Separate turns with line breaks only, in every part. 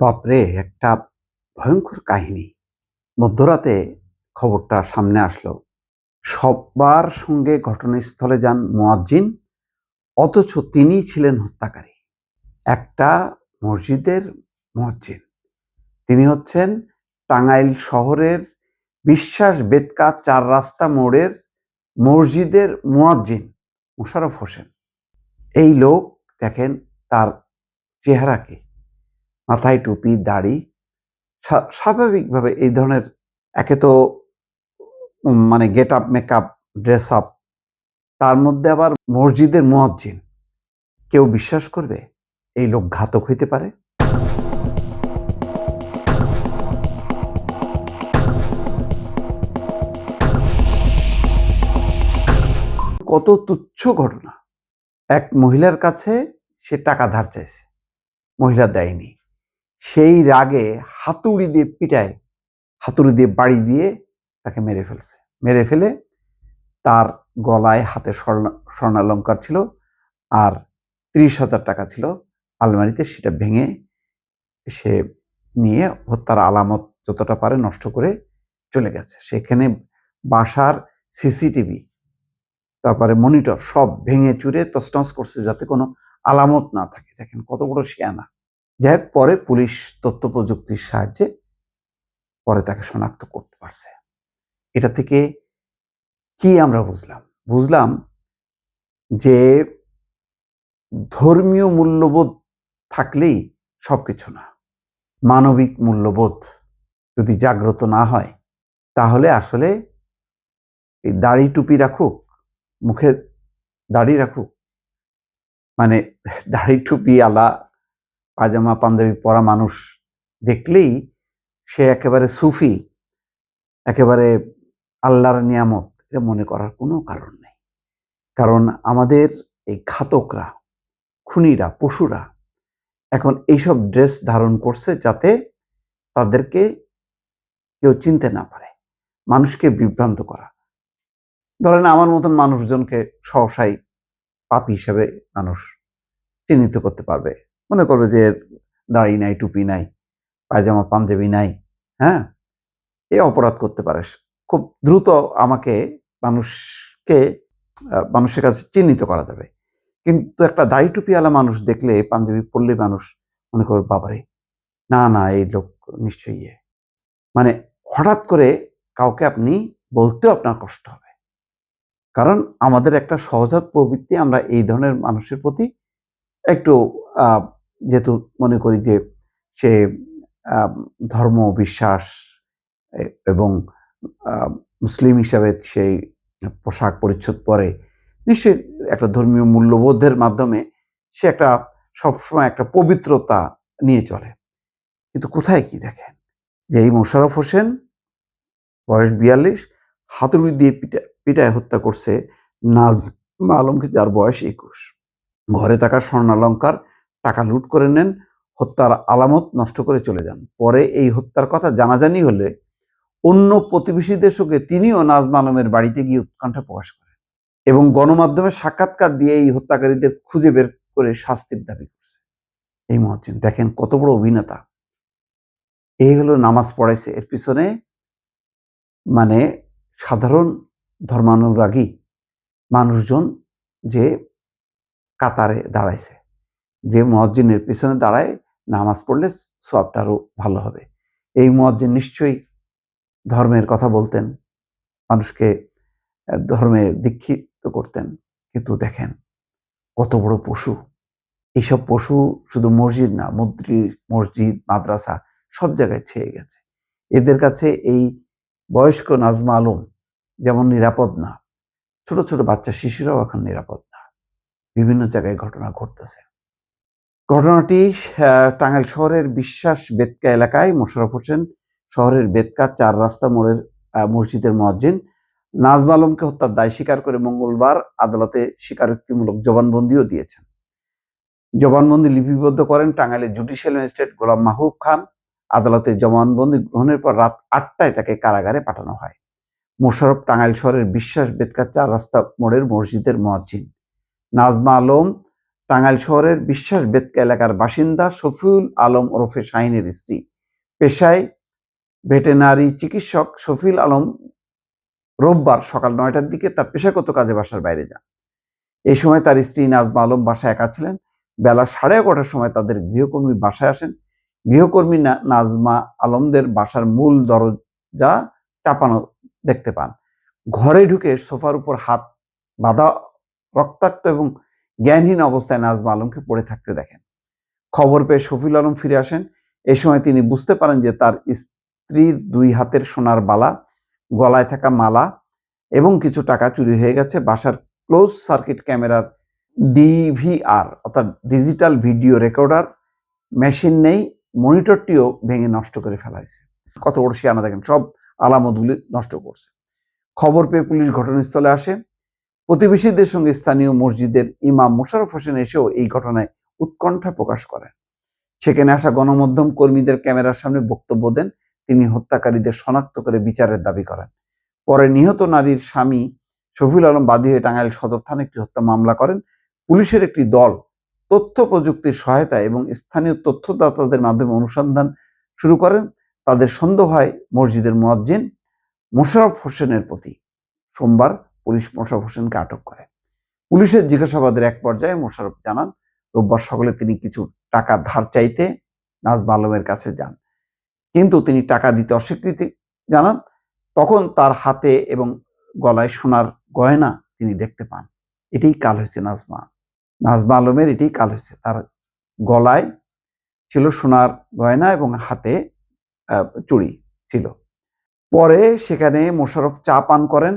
বাপরে! একটা ভয়ংকর কাহিনী। মধ্যরাতে খবরটা সামনে আসলো। সবার সঙ্গে ঘটনাস্থলে যান মুয়াজ্জিন, অথচ তিনিই ছিলেন হত্যাকারী। একটা মসজিদের মুয়াজ্জিন। তিনি হচ্ছেন টাঙ্গাইল শহরের বিশ্বাস বেদকা ৪ রাস্তা মোড়ের মসজিদের মুয়াজ্জিন মোশাররফ হোসেন। এই লোক দেখেন তার চেহারা কি? মাথায় টুপি, দাড়ি। স্বাভাবিকভাবে এই ধরনের একে তো মানে get up, makeup, dress up, তার মধ্যে আবার মসজিদের মুয়াজ্জিন। কেউ বিশ্বাস করবে এই লোক ঘাতক হইতে পারে? কত তুচ্ছ ঘটনা। এক মহিলার কাছে সে টাকা ধার চাইছে, মহিলা দেয়নি। সেই রাগে হাতুড়ি দিয়ে বাড়ি দিয়ে তাকে মেরে ফেলছে। মেরে ফেলে তার গলায় হাতে স্বর্ণালঙ্কার ছিল, আর ৩০,০০০ টাকা ছিল আলমারিতে, সেটা ভেঙে সে নিয়ে হত্যার আলামত যতটা পারে নষ্ট করে চলে গেছে। সেখানে বাসার সিসিটিভি, তারপরে মনিটর সব ভেঙে চুরে তছনছ করছে যাতে কোনো আলামত না থাকে। দেখেন কত বড় শিয়ানা। যাই হোক, পরে পুলিশ তথ্য প্রযুক্তির সাহায্যে পরে তাকে শনাক্ত করতে পারছে। এটা থেকে কি আমরা বুঝলাম? বুঝলাম যে ধর্মীয় মূল্যবোধ থাকলেই সবকিছু না। মানবিক মূল্যবোধ যদি জাগ্রত না হয়, তাহলে আসলে এই দাড়ি টুপি রাখুক, মুখে দাড়ি রাখুক, মানে দাড়ি টুপি আলা পাজামা পাঞ্জাবি পরা মানুষ দেখলেই সে একেবারে সুফি, একেবারে আল্লাহর নিয়ামত, এটা মনে করার কোনো কারণ নেই। কারণ আমাদের এই ঘাতকরা, খুনিরা, পশুরা এখন এইসব ড্রেস ধারণ করছে যাতে তাদেরকে কেউ চিনতে না পারে, মানুষকে বিভ্রান্ত করা। ধরেন আমার মতন মানুষজনকে সহসাই পাপী হিসেবে মানুষ চিহ্নিত করতে পারবে। মনে করবে যে এর দাড়ি নাই, টুপি নাই, পায়জামা পাঞ্জাবি নাই, হ্যাঁ? এ অপরাধ করতে পারে। খুব দ্রুত আমাকে মানুষকে মানুষের কাছে চিহ্নিত করা যাবে। কিন্তু একটা দাড়ি টুপিওয়ালা মানুষ দেখলে, পাঞ্জাবি পরলে মানুষ মনে করবে বাবারে! না, এই লোক নিশ্চয়ই মানে হঠাৎ করে কাউকে আপনি বলতেও আপনার কষ্ট হবে। কারণ আমাদের একটা সহজাত প্রবৃত্তি, আমরা এই ধরনের মানুষের প্রতি একটু আ যেহেতু মনে করি যে সে আ ধর্ম বিশ্বাস এবং আ মুসলিম হিসাবে সেই পোশাক পরিচ্ছদ পরে, নিশ্চয়ই একটা ধর্মীয় মূল্যবোধের মাধ্যমে সে একটা সবসময় একটা পবিত্রতা নিয়ে চলে। কিন্তু কোথায় কি দেখেন যে এই মোশাররফ হোসেন বয়স ৪২, হাতুড়ি দিয়ে পিটায় হত্যা করছে নাজমা আলমকে, যার বয়স ২১। ঘরে থাকা স্বর্ণালঙ্কার, টাকা লুট করে নেন, হত্যার আলামত নষ্ট করে চলে যান। পরে এই হত্যার কথা জানাজানি হলে অন্য প্রতিবেশীদের সঙ্গে তিনিও নাজমা আলমের বাড়িতে গিয়ে উৎকণ্ঠা প্রকাশ করেন এবং গণমাধ্যমে সাক্ষাৎকার দিয়ে এই হত্যাকারীদের খুঁজে বের করে শাস্তির দাবি করছে। এই মুয়াজ্জিন দেখেন কত বড় অভিনেতা। এই হলো নামাজ পড়াইছে, এর পিছনে মানে সাধারণ ধর্মানুরাগী মানুষজন যে কাতারে দাঁড়াইছে, যে মুয়াজ্জিনের পিছনে দাঁড়ায় নামাজ পড়লে সওয়াবটা আরো ভালো হবে। এই মুয়াজ্জিন নিশ্চয়ই ধর্মের কথা বলতেন, মানুষকে ধর্মে দীক্ষিত করতেন। কিন্তু দেখেন কত বড় পশু। এইসব পশু শুধু মসজিদ না, মসজিদ, মাদ্রাসা সব জায়গায় ছেয়ে গেছে। এদের কাছে এই বয়স্ক নাজমা আলম যেমন নিরাপদ না, ছোট, ছোট বাচ্চা শিশুরাও এখন নিরাপদ না। বিভিন্ন জায়গায় ঘটনা ঘটতেছে। ঘটনাটি টাঙ্গাইল শহরের বিশ্বাস বেদকা এলাকায় মোশাররফ হোসেন শহরের বেদকা ৪ রাস্তা মোড়ের মসজিদের মুয়াজ্জিন নাজমা আলমকে হত্যার দায় স্বীকার করে মঙ্গলবার আদালতে স্বীকারোক্তিমূলক জবানবন্দিও দিয়েছেন। জবানবন্দি লিপিবদ্ধ করেন টাঙ্গাইলের জুডিশিয়াল ম্যাজিস্ট্রেট গোলাম মাহবুব খান। আদালতে জবানবন্দি গ্রহণের পর রাত ৮টায় তাকে কারাগারে পাঠানো হয়। মোশাররফ টাঙ্গাইল শহরের বিশ্বাস বেদকা ৪ রাস্তা মোড়ের মসজিদের মুয়াজ্জিন। নাজমা আলম টাঙ্গাইল শহরের বিশ্বাস বেতকা এলাকার বাসিন্দা শফিউল আলম ওরফে শাহিনের স্ত্রী। পেশায় ভেটেরিনারি চিকিৎসক শফিউল আলম রোববার সকাল ৯টার দিকে তার পেশাগত কাজে বাসার বাইরে যান। এই সময় তার স্ত্রী নাজমা আলম বাসায় একা ছিলেন। বেলা 11:30টার সময় তাদের গৃহকর্মী বাসায় আসেন। গৃহকর্মী নাজমা আলমদের বাসার মূল দরজা চাপানো দেখতে পান। ঘরে ঢুকে সোফার উপর হাত বাঁধা, রক্তাক্ত এবং জ্ঞানহীন অবস্থায় নাজমা আলমকে পড়ে থাকতে দেখেন। খবর পেয়ে শফিউল আলম ফিরে আসেন। এই সময় তিনি বুঝতে পারেন যে তার স্ত্রীর 2 হাতের সোনার বালা, গলায় থাকা মালা এবং কিছু টাকা চুরি হয়ে গেছে। বাসার ক্লোজ সার্কিট ক্যামেরার ডিভিআর অর্থাৎ ডিজিটাল ভিডিও রেকর্ডার মেশিন নেই, মনিটরটিও ভেঙে নষ্ট করে ফেলা হয়েছে। কত বড় শিয়ানা দেখেন, সব আলামতগুলি নষ্ট করছে। খবর পেয়ে পুলিশ ঘটনাস্থলে আসে। প্রতিবেশীদের সঙ্গে স্থানীয় মসজিদের ইমাম মোশাররফ হোসেন এসেও এই ঘটনায় উৎকণ্ঠা প্রকাশ করেন। সেখানে আসা গণমাধ্যম কর্মীদের ক্যামেরার সামনে বক্তব্য দেন। তিনি হত্যাকারীদের শনাক্ত করে বিচারের দাবি করেন। পরে নিহত নারীর স্বামী শফিউল আলম বাদী হয়ে টাঙ্গাইল সদর থানায় একটি হত্যা মামলা করেন। পুলিশের একটি দল তথ্য প্রযুক্তির সহায়তা এবং স্থানীয় তথ্যদাতাদের মাধ্যমে অনুসন্ধান শুরু করেন। তাদের সন্দেহ হয় মসজিদের মুয়াজ্জিন মোশাররফ হোসেনের প্রতি। সোমবার পুলিশ মোশাররফ হোসেনকে আটক করে। পুলিশের জিজ্ঞাসাবাদের এক পর্যায়ে মোশাররফ জানান, রোববার সকালে তিনি কিছু টাকা ধার চাইতে নাজমা আলমের কাছে যান, কিন্তু তিনি টাকা দিতে অস্বীকৃতি জানান। তখন তার হাতে এবং গলায় সোনার গয়না তিনি দেখতে পান। এটাই কাল হয়েছে নাজমা আলমের, এটাই কাল হয়েছে। তার গলায় ছিল সোনার গয়না এবং হাতে চুড়ি ছিল। পরে সেখানে মোশাররফ চা পান করেন।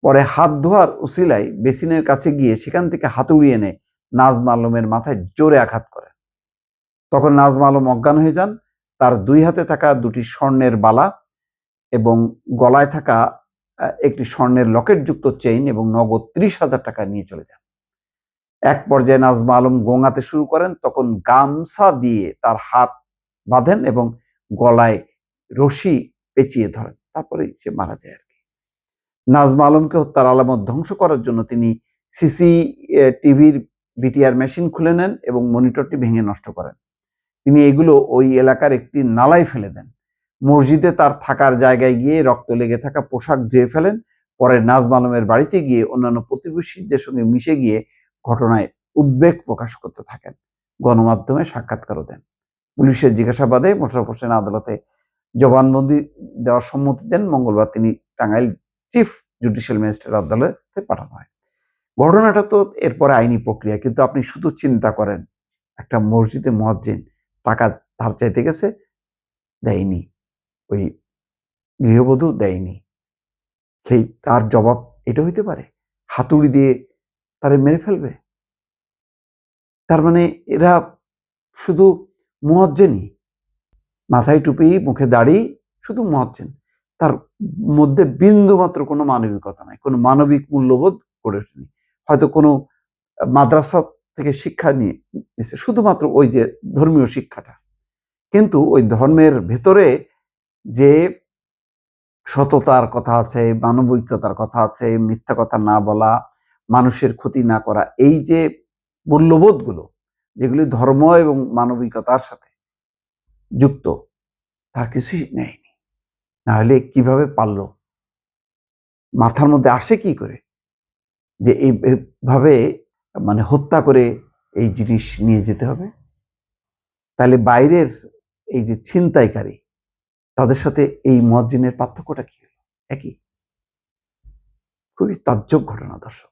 পরে হাত ধোয়ার উসিলায় বেসিনের কাছে গিয়ে সেখান থেকে হাতুড়ি এনে নাজমা আলমের মাথায় জোরে আঘাত করেন। তখন নাজমা আলম অজ্ঞান হয়ে যান। তার 2 হাতে থাকা 2টি স্বর্ণের বালা এবং গলায় থাকা একটি স্বর্ণের লকেট যুক্ত চেইন এবং নগদ 30,000 টাকা নিয়ে চলে যান। এক পর্যায়ে নাজমা আলম গোঙাতে শুরু করেন। তখন গামছা দিয়ে তার হাত বাঁধেন এবং গলায় রশি পেঁচিয়ে ধরেন। তারপরে সে মারা যায় আর কি। নাজমা আলমকে হত্যার আলামত ধ্বংস করার জন্য তিনি টিভির বিটিআর মেশিন খুলে নেন এবং মনিটরটি ভেঙে নষ্ট করেন। তিনি এগুলো ওই এলাকার একটি নালায় ফেলে দেন। মসজিদে তার থাকার জায়গায় গিয়ে রক্ত লেগে থাকা পোশাক ধুয়ে ফেলেন। পরে নাজমা আলমের বাড়িতে গিয়ে অন্যান্য প্রতিবেশীদের সঙ্গে মিশে গিয়ে ঘটনায় উদ্বেগ প্রকাশ করতে থাকেন। গণমাধ্যমে সাক্ষাৎকারও দেন। পুলিশের জিজ্ঞাসাবাদে মোশাররফ হোসেন আদালতে জবানবন্দি দেওয়ার সম্মতি দেন। মঙ্গলবার তিনি টাঙ্গাইল চিফ জুডিশিয়াল ম্যাজিস্ট্রেট আদালতে পাঠানো হয়। ঘটনাটা তো এরপরে আইনি প্রক্রিয়া, কিন্তু আপনি শুধু চিন্তা করেন, একটা মসজিদে মুয়াজ্জিন টাকা ধার চাইতে গেছে, দেয়নি, ওই গৃহবধূ দেয়নি, সেই তার জবাব এটা হইতে পারে? হাতুড়ি দিয়ে তারে মেরে ফেলবে? তার মানে এরা শুধু মুয়াজ্জিনই, মাথায় টুপি, মুখে দাড়ি, শুধু মুয়াজ্জিন। তার মধ্যে বিন্দু মাত্র কোনো মানবিকতা নাই, কোনো মানবিক মূল্যবোধ গড়ে ওঠেনি। হয়তো কোনো মাদ্রাসা থেকে শিক্ষা নিয়েছে, শুধুমাত্র ওই যে ধর্মীয় শিক্ষাটা। কিন্তু ওই ধর্মের ভেতরে যে সততার কথা আছে, মানবিকতার কথা আছে, মিথ্যা কথা না বলা, মানুষের ক্ষতি না করা, এই যে মূল্যবোধগুলো যেগুলি ধর্ম এবং মানবিকতার সাথে যুক্ত, তার কিছুই নেয়নি। না হলে কিভাবে পারলো? মাথার মধ্যে আসে কি করে যে এইভাবে মানে হত্যা করে এই জিনিস নিয়ে যেতে হবে? তাহলে বাইরের এই যে ছিনতাইকারী, তাদের সাথে এই মুয়াজ্জিনের পার্থক্যটা কি হলো? একই। খুবই তাজ্জব ঘটনা দর্শক।